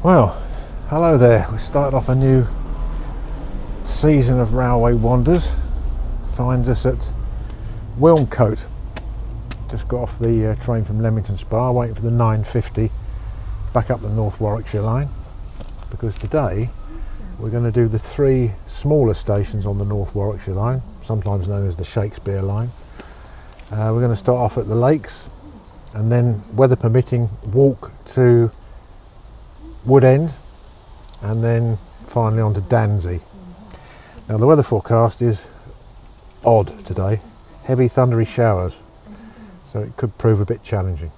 Well, hello there. We started off a new season of railway wonders. Finds us at Wilmcote. Just got off the train from Leamington Spa, waiting for the 9:50 back up the North Warwickshire line, because today we're going to do the three smaller stations on the North Warwickshire line, sometimes known as the Shakespeare line. We're going to start off at the Lakes and then, weather permitting, walk to Woodend and then finally on to Danzey. Now the weather forecast is odd today, heavy thundery showers, so it could prove a bit challenging.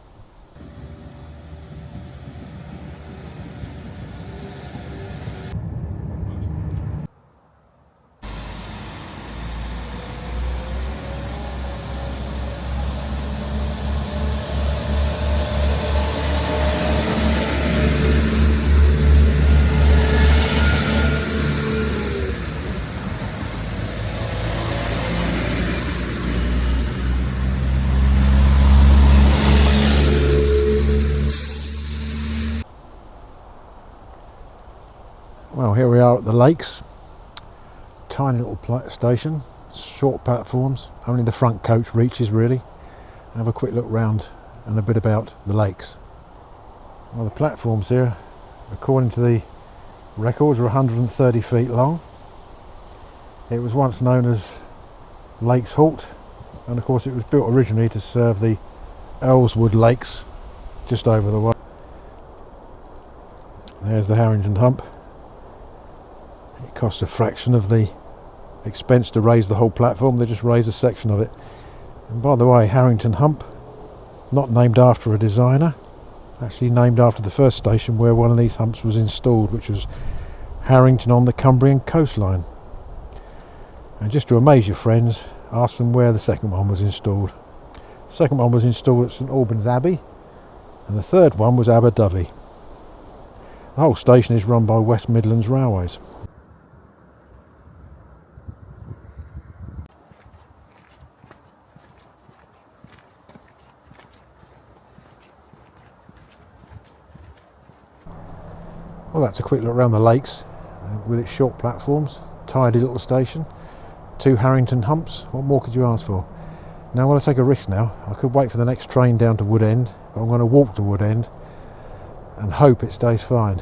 Well, here we are at the Lakes. Tiny little station, short platforms, only the front coach reaches really. Have a quick look round and a bit about the Lakes. Well, the platforms here, according to the records, are 130 feet long. It was once known as Lakes Halt, and of course it was built originally to serve the Earlswood Lakes just over the way. There's the Harrington Hump. It costs a fraction of the expense to raise the whole platform. They just raise a section of it. And by the way, Harrington Hump, not named after a designer, actually named after the first station where one of these humps was installed, which was Harrington on the Cumbrian coastline. And just to amaze your friends, ask them where the second one was installed. The second one was installed at St Albans Abbey, and the third one was Aberdyfi. The whole station is run by West Midlands Railways. Well, that's a quick look around the Lakes with its short platforms, tidy little station, two Harrington humps. What more could you ask for? Now I'm going to take a risk now. I could wait for the next train down to Woodend, but I'm going to walk to Woodend and hope it stays fine.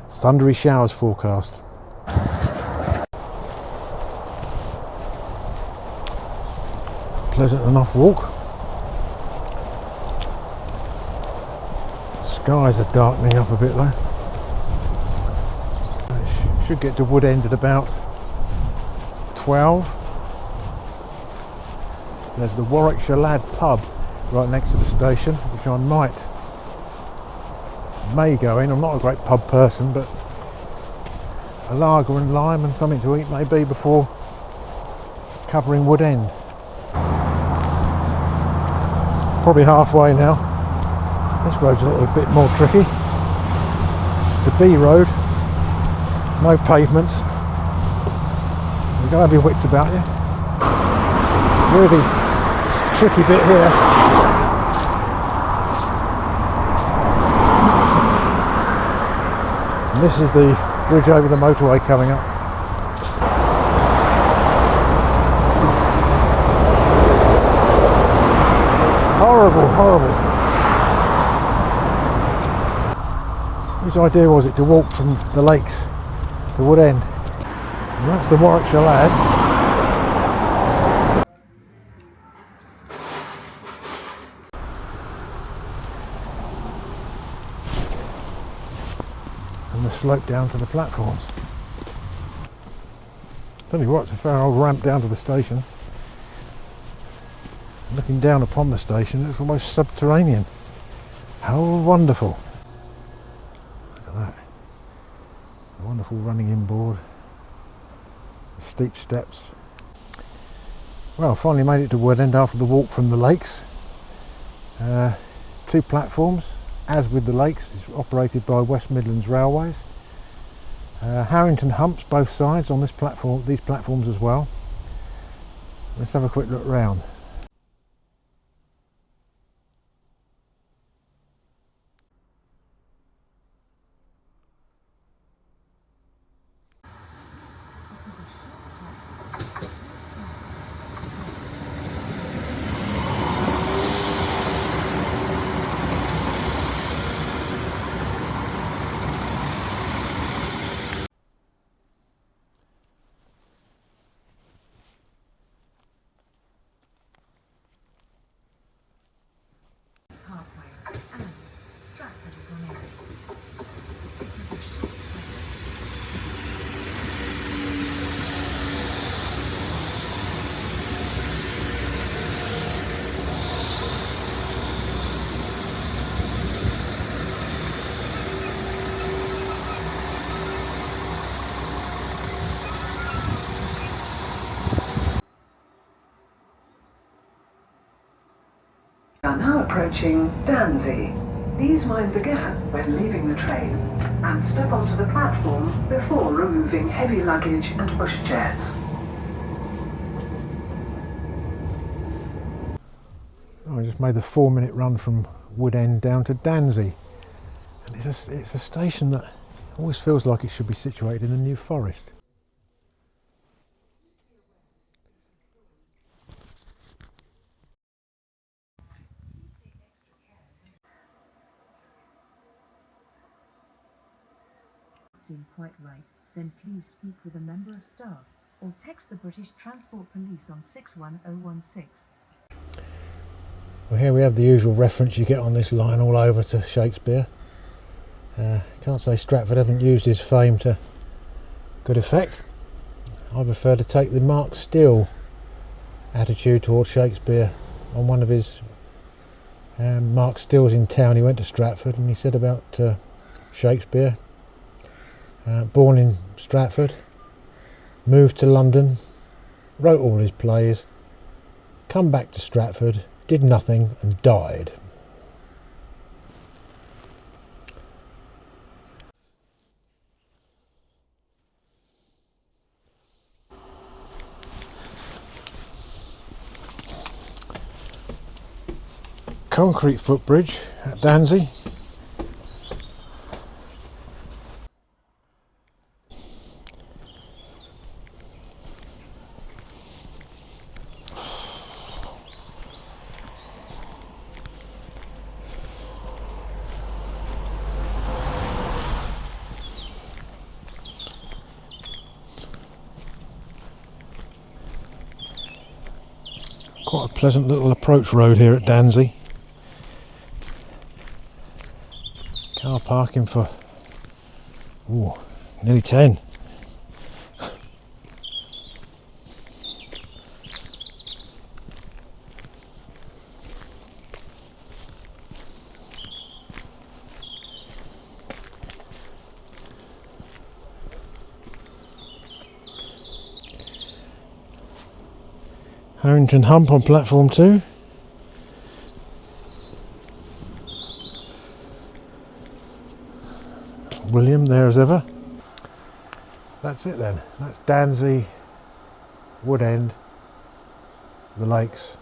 Thundery showers forecast. Pleasant enough walk. Skies are darkening up a bit though. Should get to Woodend at about 12. There's the Warwickshire Lad pub right next to the station, which I may go in. I'm not a great pub person, but a lager and lime and something to eat maybe before covering Woodend. Probably halfway now. This road's a little bit more tricky. It's a B road. No pavements, so you've got to have your wits about you. Really tricky bit here. And this is the bridge over the motorway coming up. Horrible, horrible. Whose idea was it to walk from the Lakes to Woodend? And that's the Warwickshire Lad. And the slope down to the platforms. Tell you what, it's a fair old ramp down to the station. Looking down upon the station, it's almost subterranean. How wonderful. Look at that. A wonderful running inboard. Steep steps. Well, finally made it to Woodend after the walk from the Lakes. Two platforms, as with the Lakes, is operated by West Midlands Railways. Harrington humps both sides on this platform, these platforms as well. Let's have a quick look round. now approaching Danzey. Please mind the gap when leaving the train and step onto the platform before removing heavy luggage and pushchairs. I just made the 4-minute run from Wood End down to Danzey, and it's a station that always feels like it should be situated in the New Forest. Seem quite right, then please speak with a member of staff or text the British Transport Police on 61016. Well, here we have the usual reference you get on this line all over to Shakespeare. Can't say Stratford haven't used his fame to good effect. I prefer to take the Mark Steele attitude towards Shakespeare on one of his Mark Steele's in town. He went to Stratford and he said about Shakespeare, born in Stratford, moved to London, wrote all his plays, come back to Stratford, did nothing and died. Concrete footbridge at Danzey. Quite a pleasant little approach road here at Danzey. Car parking for nearly 10. Harrington Hump on platform 2. William there as ever. That's it then. That's Danzey, Wood End, the lakes,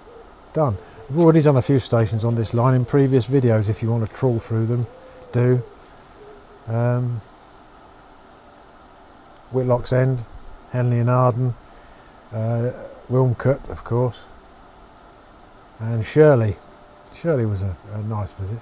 done. I've already done a few stations on this line in previous videos. If you want to trawl through them, do. Whitlock's End, Henley and Arden, Wilmcote of course, and Shirley. Shirley was a nice visit.